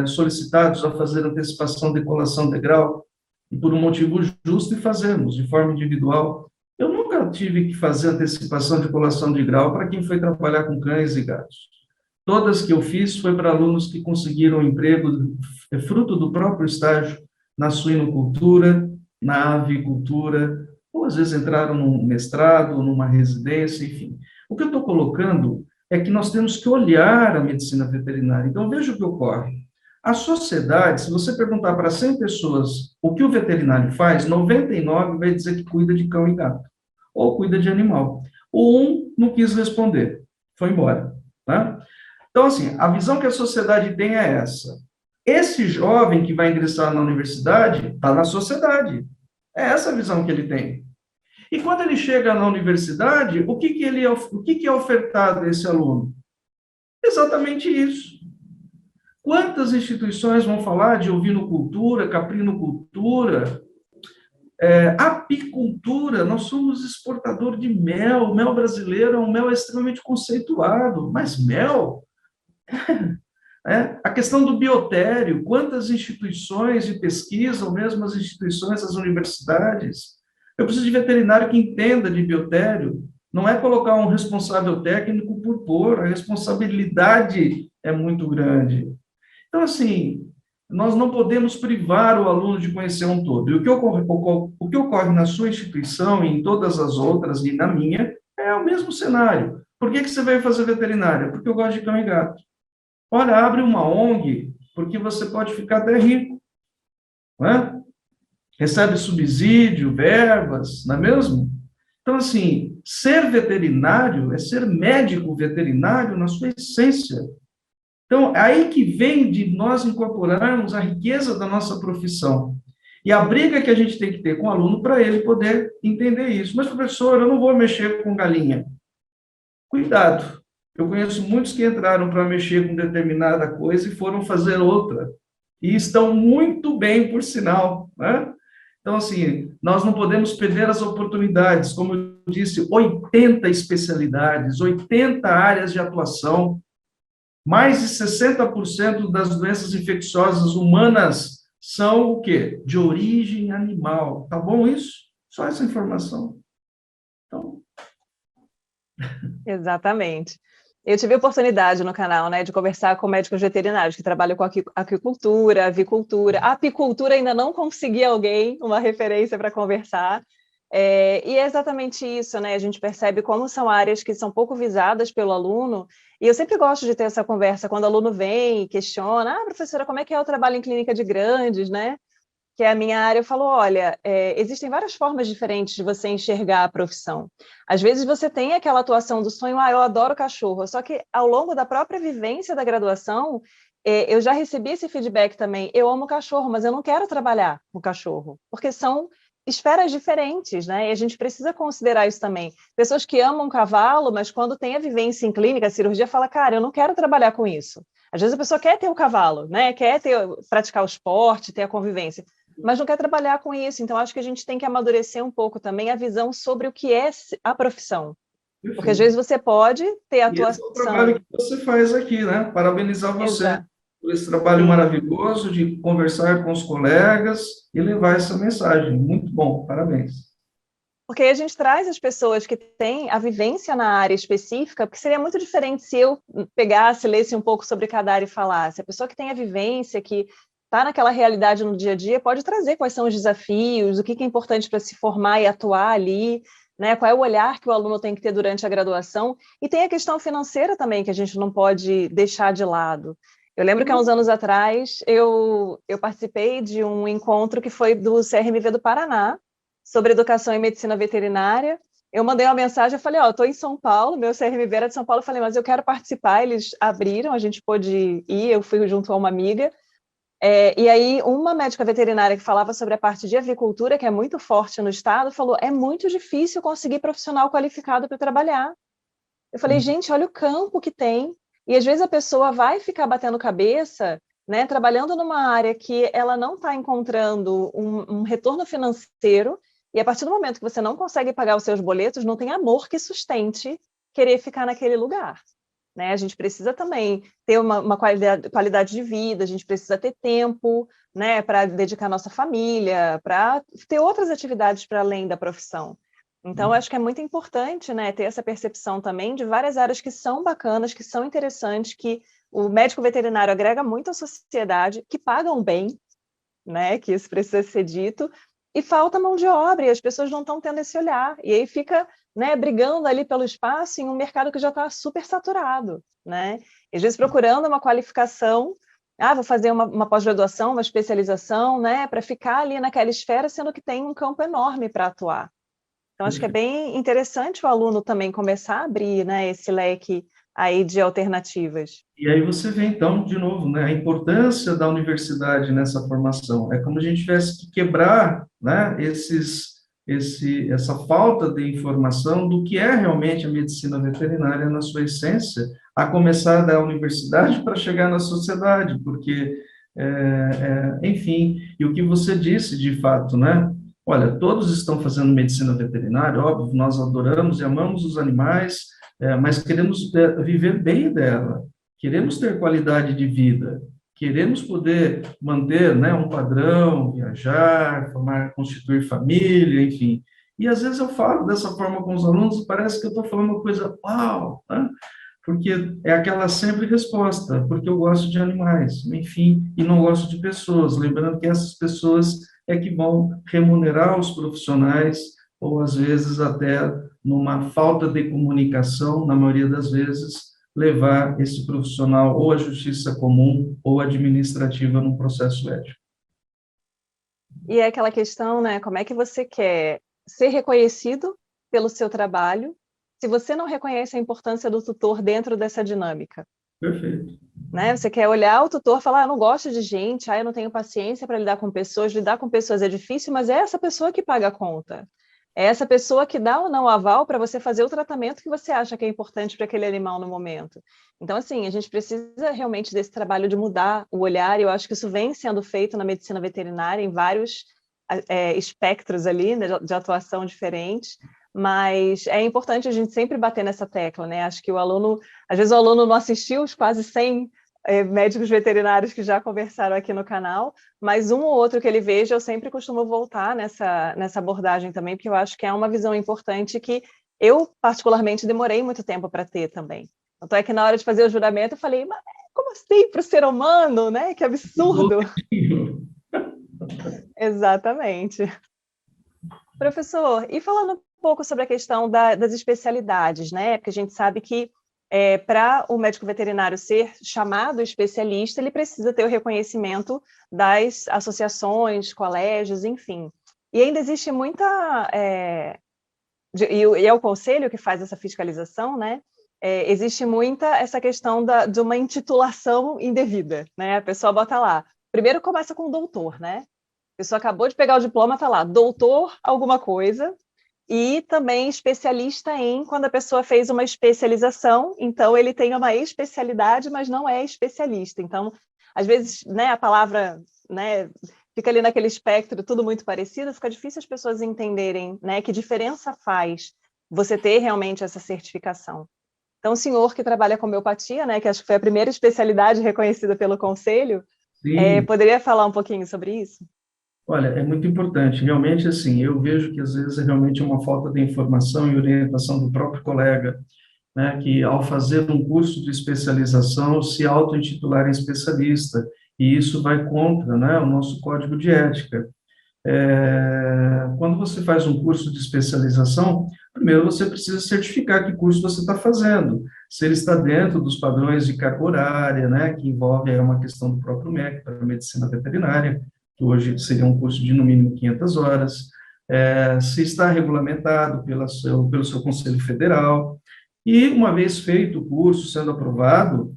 Speaker 2: solicitados a fazer antecipação de colação de grau, e por um motivo justo, e fazemos, de forma individual. Eu nunca tive que fazer antecipação de colação de grau para quem foi trabalhar com cães e gatos. Todas que eu fiz foi para alunos que conseguiram emprego fruto do próprio estágio na suinocultura, na avicultura, ou às vezes entraram num mestrado, numa residência, enfim. O que eu estou colocando é que nós temos que olhar a medicina veterinária. Então, veja o que ocorre. A sociedade, se você perguntar para 100 pessoas o que o veterinário faz, 99 vai dizer que cuida de cão e gato, ou cuida de animal. O um não quis responder, foi embora, tá? Então, assim, a visão que a sociedade tem é essa. Esse jovem que vai ingressar na universidade está na sociedade. É essa a visão que ele tem. E quando ele chega na universidade, o que é ofertado a esse aluno? Exatamente isso. Quantas instituições vão falar de ovinocultura, caprinocultura, apicultura? Nós somos exportador de mel. O mel brasileiro é um mel extremamente conceituado, mas mel? A questão do biotério, quantas instituições de pesquisa, ou mesmo as instituições, as universidades. Eu preciso de veterinário que entenda de biotério, não é colocar um responsável técnico por pôr, a responsabilidade é muito grande. Então, assim, nós não podemos privar o aluno de conhecer um todo. E o que ocorre na sua instituição e em todas as outras, e na minha, é o mesmo cenário. Por que você veio fazer veterinária? Porque eu gosto de cão e gato. Olha, abre uma ONG, porque você pode ficar até rico, não é? Recebe subsídio, verbas, não é mesmo? Então, assim, ser veterinário é ser médico veterinário na sua essência. Então, é aí que vem de nós incorporarmos a riqueza da nossa profissão. E a briga que a gente tem que ter com o aluno para ele poder entender isso. Mas, professor, eu não vou mexer com galinha. Cuidado. Eu conheço muitos que entraram para mexer com determinada coisa e foram fazer outra. E estão muito bem, por sinal, né? Então, assim, nós não podemos perder as oportunidades. Como eu disse, 80 especialidades, 80 áreas de atuação, mais de 60% das doenças infecciosas humanas são o quê? De origem animal. Tá bom isso? Só essa informação. Então...
Speaker 1: Exatamente. Eu tive a oportunidade no canal, né, de conversar com médicos veterinários que trabalham com aquicultura, avicultura. A apicultura ainda não consegui alguém, uma referência para conversar. E é exatamente isso, né? A gente percebe como são áreas que são pouco visadas pelo aluno, e eu sempre gosto de ter essa conversa quando o aluno vem e questiona, professora, como é que é o trabalho em clínica de grandes, né? Que é a minha área, eu falo, olha, existem várias formas diferentes de você enxergar a profissão. Às vezes você tem aquela atuação do sonho, eu adoro cachorro, só que ao longo da própria vivência da graduação, eu já recebi esse feedback também, eu amo cachorro, mas eu não quero trabalhar com cachorro, porque são esferas diferentes, né? E a gente precisa considerar isso também. Pessoas que amam cavalo, mas quando tem a vivência em clínica, a cirurgia, fala, cara, eu não quero trabalhar com isso. Às vezes a pessoa quer ter o cavalo, né? Quer praticar o esporte, ter a convivência, mas não quer trabalhar com isso. Então, acho que a gente tem que amadurecer um pouco também a visão sobre o que é a profissão. Porque, às vezes, você pode ter
Speaker 2: E esse é o
Speaker 1: atuação...
Speaker 2: trabalho que você faz aqui, né? Parabenizar você
Speaker 1: Exato.
Speaker 2: por esse trabalho maravilhoso de conversar com os colegas e levar essa mensagem. Muito bom, parabéns.
Speaker 1: Porque aí a gente traz as pessoas que têm a vivência na área específica, porque seria muito diferente se eu pegasse, lesse um pouco sobre cada área e falasse. A pessoa que tem a vivência, que está naquela realidade no dia a dia, pode trazer quais são os desafios, o que é importante para se formar e atuar ali, né? Qual é o olhar que o aluno tem que ter durante a graduação. E tem a questão financeira também, que a gente não pode deixar de lado. Eu lembro que há uns anos atrás eu participei de um encontro que foi do CRMV do Paraná, sobre educação e medicina veterinária. Eu mandei uma mensagem, eu falei, estou em São Paulo, meu CRMV era de São Paulo, eu falei, mas eu quero participar, eles abriram, a gente pôde ir, eu fui junto a uma amiga, e aí uma médica veterinária que falava sobre a parte de avicultura, que é muito forte no estado, falou, é muito difícil conseguir profissional qualificado para trabalhar. Eu falei, gente, olha o campo que tem, e às vezes a pessoa vai ficar batendo cabeça, né, trabalhando numa área que ela não está encontrando um retorno financeiro, e a partir do momento que você não consegue pagar os seus boletos, não tem amor que sustente querer ficar naquele lugar. Né? A gente precisa também ter uma qualidade de vida, a gente precisa ter tempo, né, para dedicar à nossa família, para ter outras atividades para além da profissão. Então, acho que é muito importante, né, ter essa percepção também de várias áreas que são bacanas, que são interessantes, que o médico veterinário agrega muito à sociedade, que pagam bem, né, que isso precisa ser dito, e falta mão de obra, e as pessoas não estão tendo esse olhar, e aí fica, né, brigando ali pelo espaço em um mercado que já está super saturado, né, e às vezes procurando uma qualificação, vou fazer uma pós-graduação, uma especialização, né, para ficar ali naquela esfera, sendo que tem um campo enorme para atuar. Então, acho que é bem interessante o aluno também começar a abrir, né, esse leque aí de alternativas.
Speaker 2: E aí você vê, então, de novo, né, a importância da universidade nessa formação. É como a gente tivesse que quebrar, né, essa falta de informação do que é realmente a medicina veterinária na sua essência, a começar da universidade para chegar na sociedade, porque, enfim, e o que você disse, de fato, né, olha, todos estão fazendo medicina veterinária, óbvio, nós adoramos e amamos os animais, mas queremos viver bem dela, queremos ter qualidade de vida, queremos poder manter, né, um padrão, viajar, constituir família, enfim. E às vezes eu falo dessa forma com os alunos, parece que eu estou falando uma coisa, uau, né? Porque é aquela sempre resposta, porque eu gosto de animais, enfim, e não gosto de pessoas, lembrando que essas pessoas é que vão remunerar os profissionais, ou às vezes até numa falta de comunicação, na maioria das vezes, levar esse profissional ou à justiça comum ou administrativa num processo ético.
Speaker 1: E é aquela questão, né, como é que você quer ser reconhecido pelo seu trabalho, se você não reconhece a importância do tutor dentro dessa dinâmica?
Speaker 2: Perfeito.
Speaker 1: Né? Você quer olhar o tutor e falar, eu não gosto de gente, eu não tenho paciência para lidar com pessoas é difícil, mas é essa pessoa que paga a conta. É essa pessoa que dá ou não o aval para você fazer o tratamento que você acha que é importante para aquele animal no momento. Então, assim, a gente precisa realmente desse trabalho de mudar o olhar, e eu acho que isso vem sendo feito na medicina veterinária em vários espectros ali, né, de atuação diferentes, mas é importante a gente sempre bater nessa tecla, né? Acho que o aluno, às vezes o aluno não assistiu os quase 100 médicos veterinários que já conversaram aqui no canal, mas um ou outro que ele veja, eu sempre costumo voltar nessa abordagem também, porque eu acho que é uma visão importante que eu, particularmente, demorei muito tempo para ter também. Então, é que na hora de fazer o juramento, eu falei, mas como assim para o ser humano, né? Que absurdo! Exatamente. Professor, e falando um pouco sobre a questão das especialidades, né? Porque a gente sabe que para o médico veterinário ser chamado especialista, ele precisa ter o reconhecimento das associações, colégios, enfim. E ainda existe muita... e é o conselho que faz essa fiscalização, né? Existe muita essa questão de uma intitulação indevida, né? A pessoa bota lá, primeiro começa com doutor, né? A pessoa acabou de pegar o diploma, está lá, doutor alguma coisa, e também especialista em, quando a pessoa fez uma especialização, então ele tem uma especialidade, mas não é especialista. Então, às vezes, né, a palavra, né, fica ali naquele espectro, tudo muito parecido, fica difícil as pessoas entenderem, né, que diferença faz você ter realmente essa certificação. Então, o senhor que trabalha com homeopatia, né, que acho que foi a primeira especialidade reconhecida pelo Conselho, poderia falar um pouquinho sobre isso?
Speaker 2: Olha, é muito importante. Realmente, assim, eu vejo que às vezes é realmente uma falta de informação e orientação do próprio colega, né, que ao fazer um curso de especialização se auto-intitular em especialista, e isso vai contra, né, o nosso código de ética. Quando você faz um curso de especialização, primeiro você precisa certificar que curso você está fazendo, se ele está dentro dos padrões de carga horária, né, que envolve uma questão do próprio MEC, para a medicina veterinária, que hoje seria um curso de no mínimo 500 horas, se está regulamentado pelo seu Conselho Federal, e uma vez feito o curso, sendo aprovado,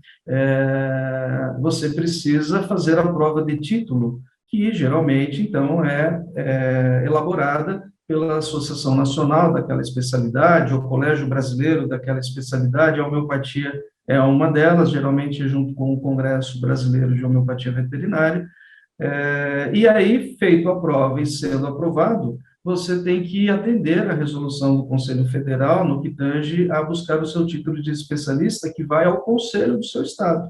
Speaker 2: você precisa fazer a prova de título, que geralmente, então, é elaborada pela Associação Nacional daquela especialidade, ou Colégio Brasileiro daquela especialidade. A homeopatia é uma delas, geralmente junto com o Congresso Brasileiro de Homeopatia Veterinária. E aí, feito a prova e sendo aprovado, você tem que atender à resolução do Conselho Federal no que tange a buscar o seu título de especialista, que vai ao Conselho do seu estado.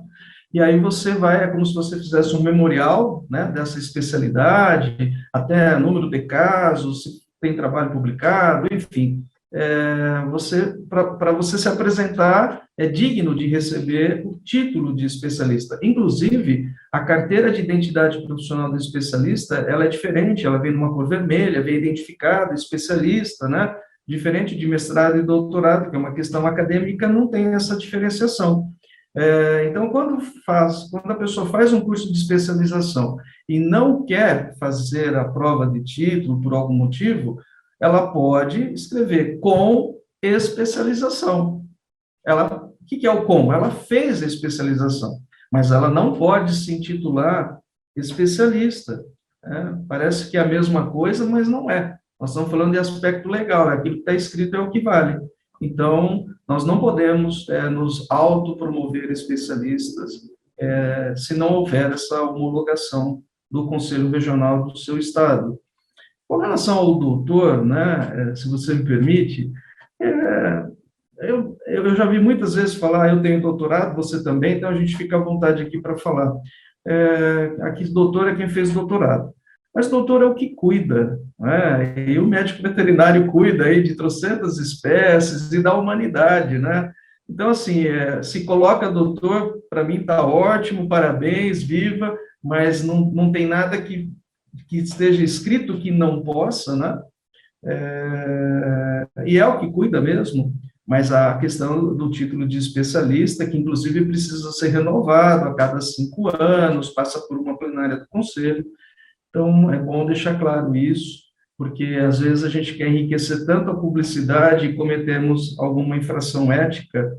Speaker 2: E aí você vai, é como se você fizesse um memorial, né, dessa especialidade, até número de casos, se tem trabalho publicado, enfim. Para você se apresentar, é digno de receber o título de especialista. Inclusive, a carteira de identidade profissional do especialista, ela é diferente, ela vem numa cor vermelha, vem identificado, especialista, né? Diferente de mestrado e doutorado, que é uma questão acadêmica, não tem essa diferenciação. Então, quando a pessoa faz um curso de especialização e não quer fazer a prova de título por algum motivo, ela pode escrever com especialização. O que é o com? Ela fez a especialização, mas ela não pode se intitular especialista. Parece que é a mesma coisa, mas não é. Nós estamos falando de aspecto legal, aquilo que está escrito é o que vale. Então, nós não podemos nos autopromover especialistas se não houver essa homologação do Conselho Regional do seu estado. Com relação ao doutor, né, se você me permite, eu já vi muitas vezes falar, eu tenho doutorado, você também, então a gente fica à vontade aqui para falar. Aqui, doutor é quem fez doutorado. Mas doutor é o que cuida, né? E o médico veterinário cuida aí de trocentas espécies e da humanidade, né? Então, assim, se coloca doutor, para mim está ótimo, parabéns, viva, mas não tem nada que esteja escrito que não possa, né? e é o que cuida mesmo, mas a questão do título de especialista, que inclusive precisa ser renovado a cada 5 anos, passa por uma plenária do Conselho. Então, é bom deixar claro isso, porque às vezes a gente quer enriquecer tanto a publicidade e cometemos alguma infração ética.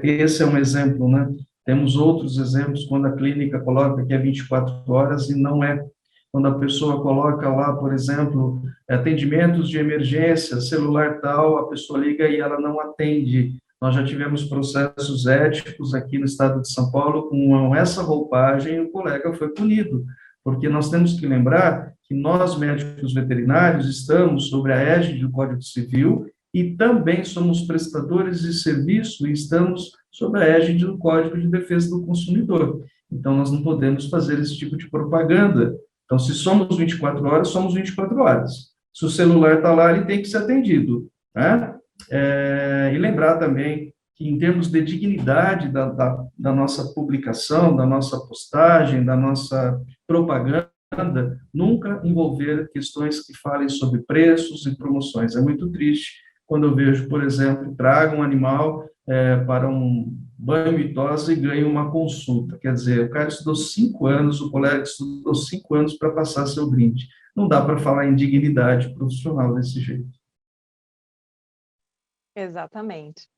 Speaker 2: Esse é um exemplo, né? Temos outros exemplos, quando a clínica coloca que é 24 horas e não é. Quando a pessoa coloca lá, por exemplo, atendimentos de emergência, celular tal, a pessoa liga e ela não atende. Nós já tivemos processos éticos aqui no estado de São Paulo com essa roupagem e o colega foi punido, porque nós temos que lembrar que nós, médicos veterinários, estamos sobre a égide do Código Civil e também somos prestadores de serviço e estamos sob a égide do Código de Defesa do Consumidor. Então, nós não podemos fazer esse tipo de propaganda. Então, se somos 24 horas, somos 24 horas. Se o celular está lá, ele tem que ser atendido, né? E lembrar também que, em termos de dignidade da nossa publicação, da nossa postagem, da nossa propaganda, nunca envolver questões que falem sobre preços e promoções. É muito triste quando eu vejo, por exemplo, traga um animal para um banho e tosa e ganha uma consulta. Quer dizer, o cara estudou 5 anos, o colega estudou 5 anos para passar seu brinde. Não dá para falar em dignidade profissional desse jeito.
Speaker 1: Exatamente.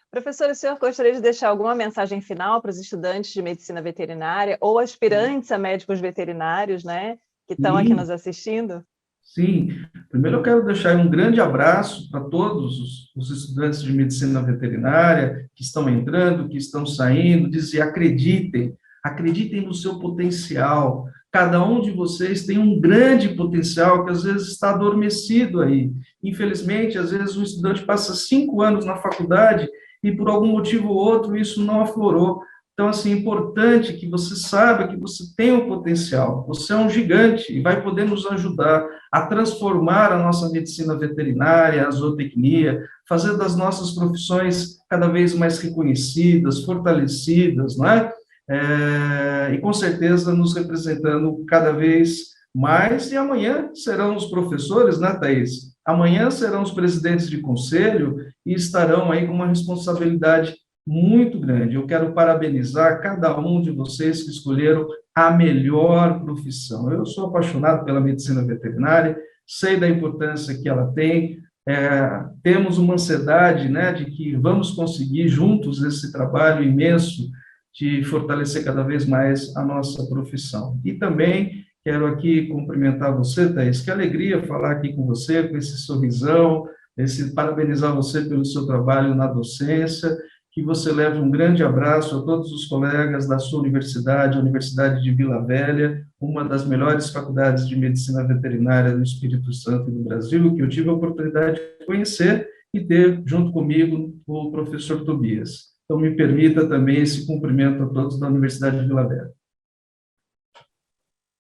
Speaker 1: Professor, o senhor gostaria de deixar alguma mensagem final para os estudantes de medicina veterinária ou aspirantes a médicos veterinários, né, que estão aqui nos assistindo?
Speaker 2: Sim. Primeiro eu quero deixar um grande abraço para todos os estudantes de medicina veterinária que estão entrando, que estão saindo, dizer acreditem no seu potencial. Cada um de vocês tem um grande potencial que às vezes está adormecido aí. Infelizmente, às vezes o estudante passa 5 anos na faculdade e por algum motivo ou outro isso não aflorou. Então, assim, é importante que você saiba que você tem um potencial, você é um gigante e vai poder nos ajudar a transformar a nossa medicina veterinária, a zootecnia, fazer das nossas profissões cada vez mais reconhecidas, fortalecidas, não é? E com certeza nos representando cada vez mais, e amanhã serão os professores, né, Thaís? Amanhã serão os presidentes de conselho e estarão aí com uma responsabilidade muito grande. Eu quero parabenizar cada um de vocês que escolheram a melhor profissão. Eu sou apaixonado pela medicina veterinária, sei da importância que ela tem, temos uma ansiedade, né, de que vamos conseguir juntos esse trabalho imenso de fortalecer cada vez mais a nossa profissão. E também quero aqui cumprimentar você, Thaís, que alegria falar aqui com você, com esse sorrisão, parabenizar você pelo seu trabalho na docência, que você leve um grande abraço a todos os colegas da sua universidade, a Universidade de Vila Velha, uma das melhores faculdades de medicina veterinária do Espírito Santo e do Brasil, que eu tive a oportunidade de conhecer e ter, junto comigo, o professor Tobias. Então, me permita também esse cumprimento a todos da Universidade de Vila Velha.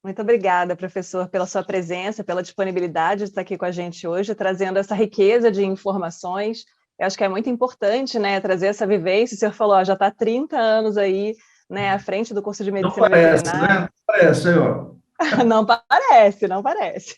Speaker 1: Muito obrigada, professor, pela sua presença, pela disponibilidade de estar aqui com a gente hoje, trazendo essa riqueza de informações. Eu acho que é muito importante, né, trazer essa vivência. O senhor falou, já está há 30 anos aí, né, à frente do curso de medicina veterinária.
Speaker 2: Né? Parece, ó.
Speaker 1: Não parece, não parece.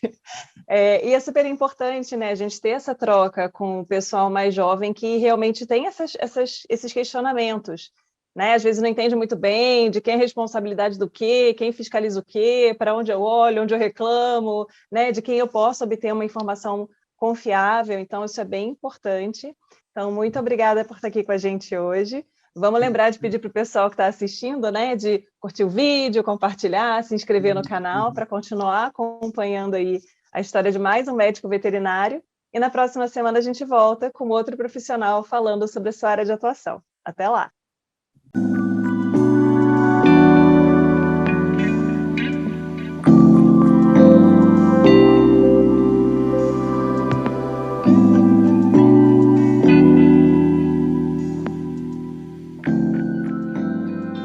Speaker 1: E é super importante, né, a gente ter essa troca com o pessoal mais jovem que realmente tem esses questionamentos, né? Às vezes não entende muito bem de quem é a responsabilidade do quê, quem fiscaliza o quê, para onde eu olho, onde eu reclamo, né, de quem eu posso obter uma informação confiável. Então, isso é bem importante. Então, muito obrigada por estar aqui com a gente hoje. Vamos lembrar de pedir para o pessoal que está assistindo, né, de curtir o vídeo, compartilhar, se inscrever no canal para continuar acompanhando aí a história de mais um médico veterinário. E na próxima semana a gente volta com outro profissional falando sobre a sua área de atuação. Até lá!